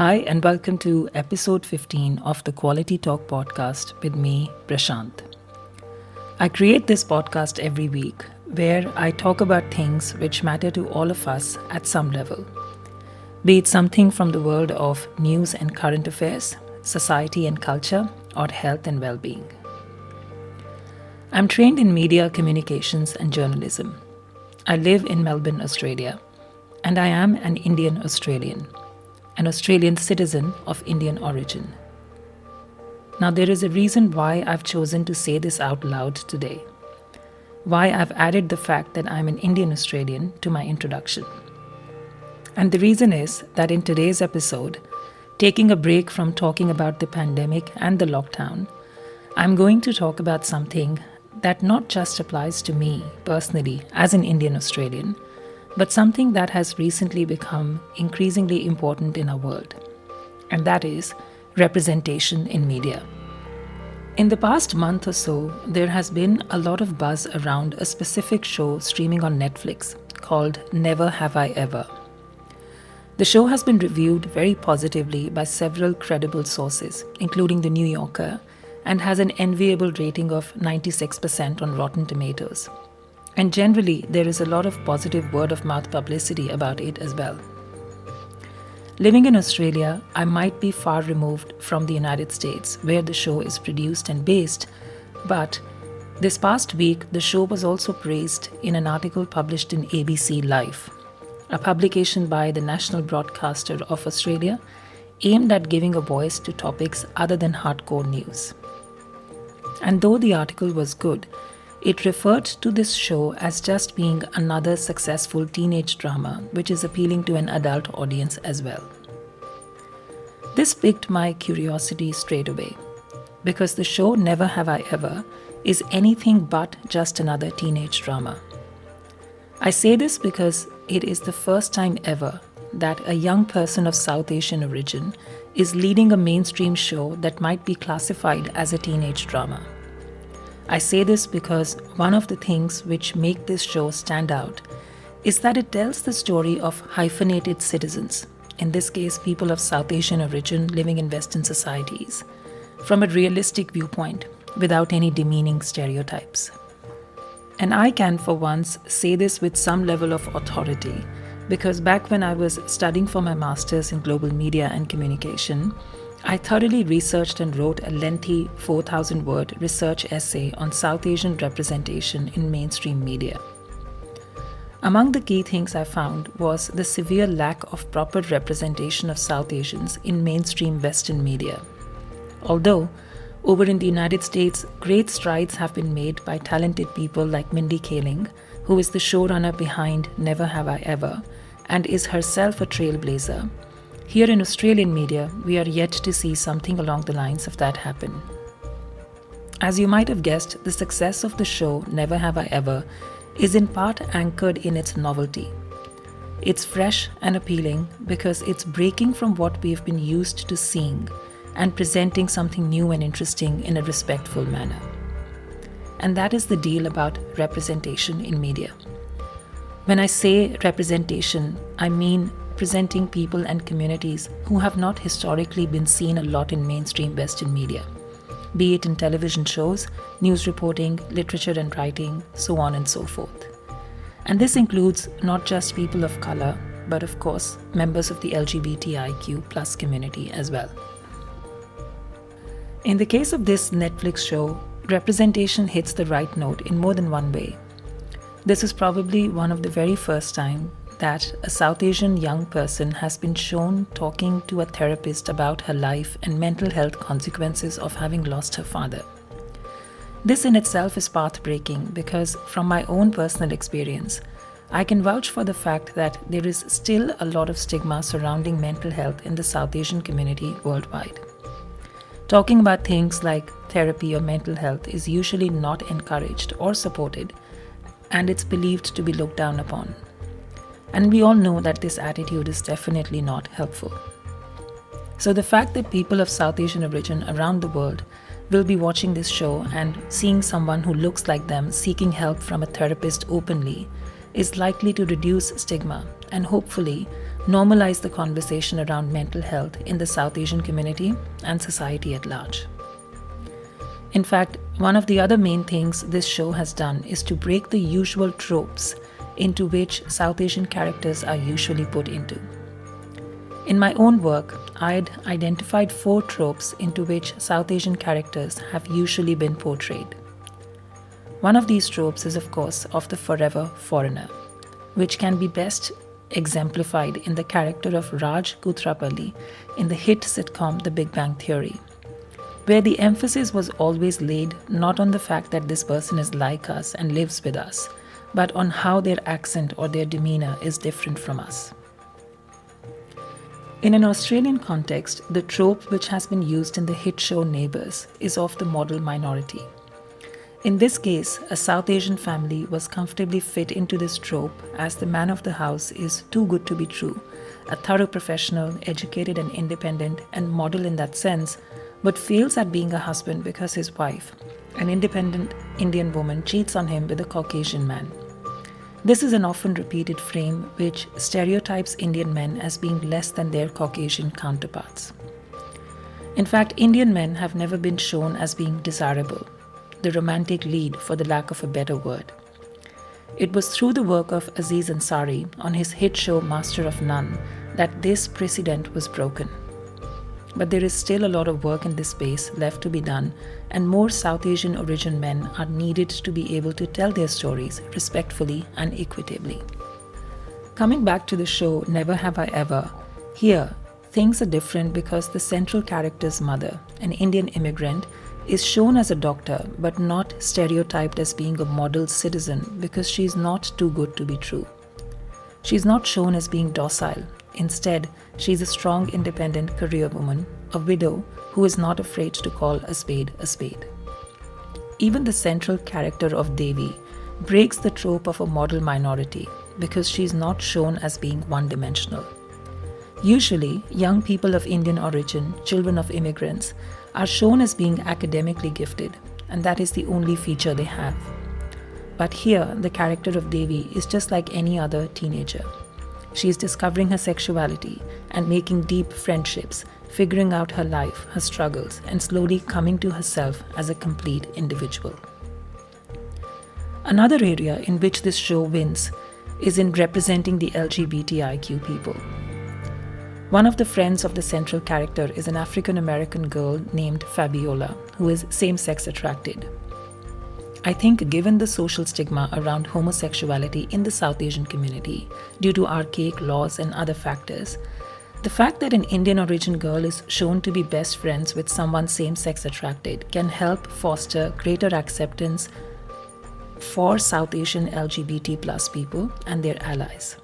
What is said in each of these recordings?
Hi, and welcome to episode 15 of the Quality Talk podcast with me, Prashant. I create this podcast every week where I talk about things which matter to all of us at some level, be it something from the world of news and current affairs, society and culture, or health and well being. I'm trained in media, communications, and journalism. I live in Melbourne, Australia, and I am an Indian Australian, an Australian citizen of Indian origin. Now, there is a reason why I've chosen to say this out loud today, why I've added the fact that I'm an Indian Australian to my introduction. And the reason is that in today's episode, taking a break from talking about the pandemic and the lockdown, I'm going to talk about something that not just applies to me personally as an Indian Australian, but something that has recently become increasingly important in our world, and that is representation in media. In the past month or so, there has been a lot of buzz around a specific show streaming on Netflix called Never Have I Ever. The show has been reviewed very positively by several credible sources, including The New Yorker, and has an enviable rating of 96% on Rotten Tomatoes. And generally, there is a lot of positive word-of-mouth publicity about it as well. Living in Australia, I might be far removed from the United States, where the show is produced and based, but this past week, the show was also praised in an article published in ABC Life, a publication by the National Broadcaster of Australia, aimed at giving a voice to topics other than hardcore news. And though the article was good, it referred to this show as just being another successful teenage drama which is appealing to an adult audience as well. This piqued my curiosity straight away, because the show Never Have I Ever is anything but just another teenage drama. I say this because it is the first time ever that a young person of South Asian origin is leading a mainstream show that might be classified as a teenage drama. I say this because one of the things which make this show stand out is that it tells the story of hyphenated citizens, in this case people of South Asian origin living in Western societies, from a realistic viewpoint without any demeaning stereotypes. And I can, for once, say this with some level of authority, because back when I was studying for my master's in global media and communication, I thoroughly researched and wrote a lengthy 4,000-word research essay on South Asian representation in mainstream media. Among the key things I found was the severe lack of proper representation of South Asians in mainstream Western media. Although, over in the United States, great strides have been made by talented people like Mindy Kaling, who is the showrunner behind Never Have I Ever, and is herself a trailblazer. Here in Australian media, we are yet to see something along the lines of that happen. As you might have guessed, the success of the show Never Have I Ever is in part anchored in its novelty. It's fresh and appealing because it's breaking from what we've been used to seeing and presenting something new and interesting in a respectful manner. And that is the deal about representation in media. When I say representation, I mean presenting people and communities who have not historically been seen a lot in mainstream Western media, be it in television shows, news reporting, literature and writing, so on and so forth. And this includes not just people of color, but of course, members of the LGBTIQ+ community as well. In the case of this Netflix show, representation hits the right note in more than one way. This is probably one of the very first time that a South Asian young person has been shown talking to a therapist about her life and mental health consequences of having lost her father. This in itself is path-breaking because from my own personal experience, I can vouch for the fact that there is still a lot of stigma surrounding mental health in the South Asian community worldwide. Talking about things like therapy or mental health is usually not encouraged or supported, and it's believed to be looked down upon. And we all know that this attitude is definitely not helpful. So the fact that people of South Asian origin around the world will be watching this show and seeing someone who looks like them seeking help from a therapist openly is likely to reduce stigma and hopefully normalize the conversation around mental health in the South Asian community and society at large. In fact, one of the other main things this show has done is to break the usual tropes into which South Asian characters are usually put into. In my own work, I'd identified 4 tropes into which South Asian characters have usually been portrayed. One of these tropes is, of course, of the forever foreigner, which can be best exemplified in the character of Raj Kutrapalli in the hit sitcom The Big Bang Theory, where the emphasis was always laid not on the fact that this person is like us and lives with us, but on how their accent or their demeanor is different from us. In an Australian context, the trope which has been used in the hit show Neighbours is of the model minority. In this case, a South Asian family was comfortably fit into this trope as the man of the house is too good to be true, a thorough professional, educated and independent, and model in that sense, but fails at being a husband because his wife, an independent Indian woman, cheats on him with a Caucasian man. This is an often repeated frame which stereotypes Indian men as being less than their Caucasian counterparts. In fact, Indian men have never been shown as being desirable, the romantic lead for the lack of a better word. It was through the work of Aziz Ansari on his hit show Master of None that this precedent was broken. But there is still a lot of work in this space left to be done, and more South Asian origin men are needed to be able to tell their stories respectfully and equitably. Coming back to the show Never Have I Ever, here things are different because the central character's mother, an Indian immigrant, is shown as a doctor but not stereotyped as being a model citizen because she is not too good to be true. She is not shown as being docile. Instead, she is a strong, independent career woman, a widow who is not afraid to call a spade a spade. Even the central character of Devi breaks the trope of a model minority because she is not shown as being one-dimensional. Usually, young people of Indian origin, children of immigrants, are shown as being academically gifted, and that is the only feature they have. But here, the character of Devi is just like any other teenager. She is discovering her sexuality and making deep friendships, figuring out her life, her struggles, and slowly coming to herself as a complete individual. Another area in which this show wins is in representing the LGBTIQ people. One of the friends of the central character is an African American girl named Fabiola, who is same-sex attracted. I think given the social stigma around homosexuality in the South Asian community due to archaic laws and other factors, the fact that an Indian origin girl is shown to be best friends with someone same-sex attracted can help foster greater acceptance for South Asian LGBT+ people and their allies.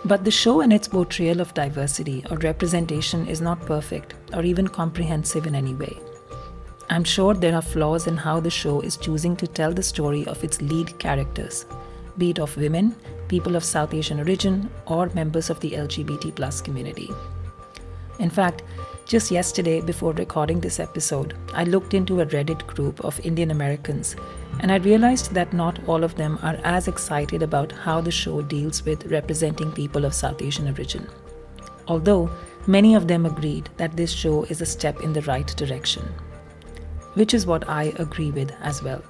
But the show and its portrayal of diversity or representation is not perfect or even comprehensive in any way. I'm sure there are flaws in how the show is choosing to tell the story of its lead characters, be it of women, people of South Asian origin, or members of the LGBT+ community. In fact, just yesterday before recording this episode, I looked into a Reddit group of Indian Americans, and I realized that not all of them are as excited about how the show deals with representing people of South Asian origin. Although many of them agreed that this show is a step in the right direction, which is what I agree with as well.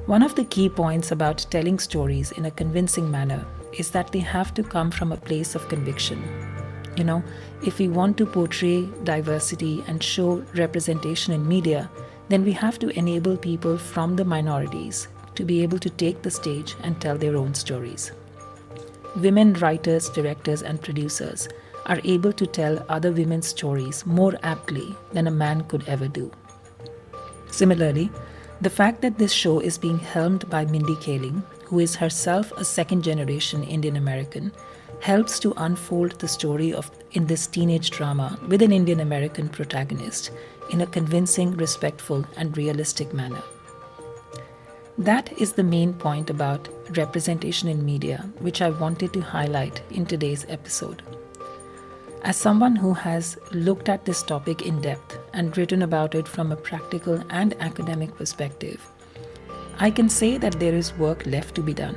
One of the key points about telling stories in a convincing manner is that they have to come from a place of conviction. If we want to portray diversity and show representation in media, then we have to enable people from the minorities to be able to take the stage and tell their own stories. Women writers, directors, and producers are able to tell other women's stories more aptly than a man could ever do. Similarly, the fact that this show is being helmed by Mindy Kaling, who is herself a second-generation Indian American, helps to unfold the story in this teenage drama with an Indian American protagonist in a convincing, respectful, and realistic manner. That is the main point about representation in media, which I wanted to highlight in today's episode. As someone who has looked at this topic in depth and written about it from a practical and academic perspective, I can say that there is work left to be done.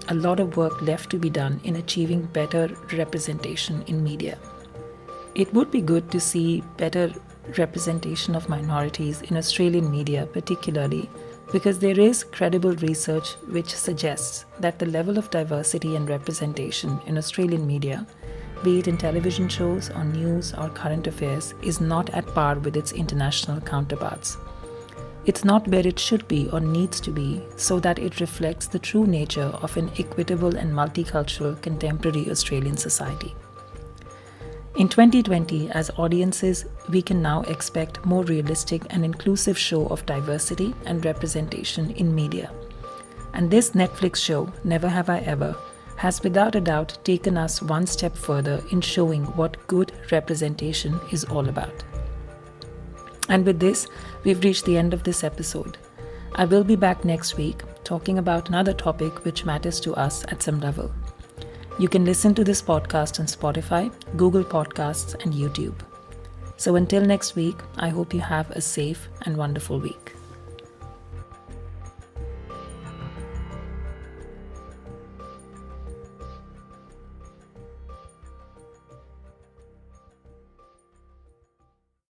a lot of work left to be done in achieving better representation in media. It would be good to see better representation of minorities in Australian media, particularly because there is credible research which suggests that the level of diversity and representation in Australian media, be it in television shows or news or current affairs, is not at par with its international counterparts. It's not where it should be or needs to be, so that it reflects the true nature of an equitable and multicultural contemporary Australian society. In 2020, as audiences, we can now expect more realistic and inclusive show of diversity and representation in media. And this Netflix show, Never Have I Ever, has without a doubt taken us one step further in showing what good representation is all about. And with this, we've reached the end of this episode. I will be back next week talking about another topic which matters to us at some level. You can listen to this podcast on Spotify, Google Podcasts, and YouTube. So until next week, I hope you have a safe and wonderful week.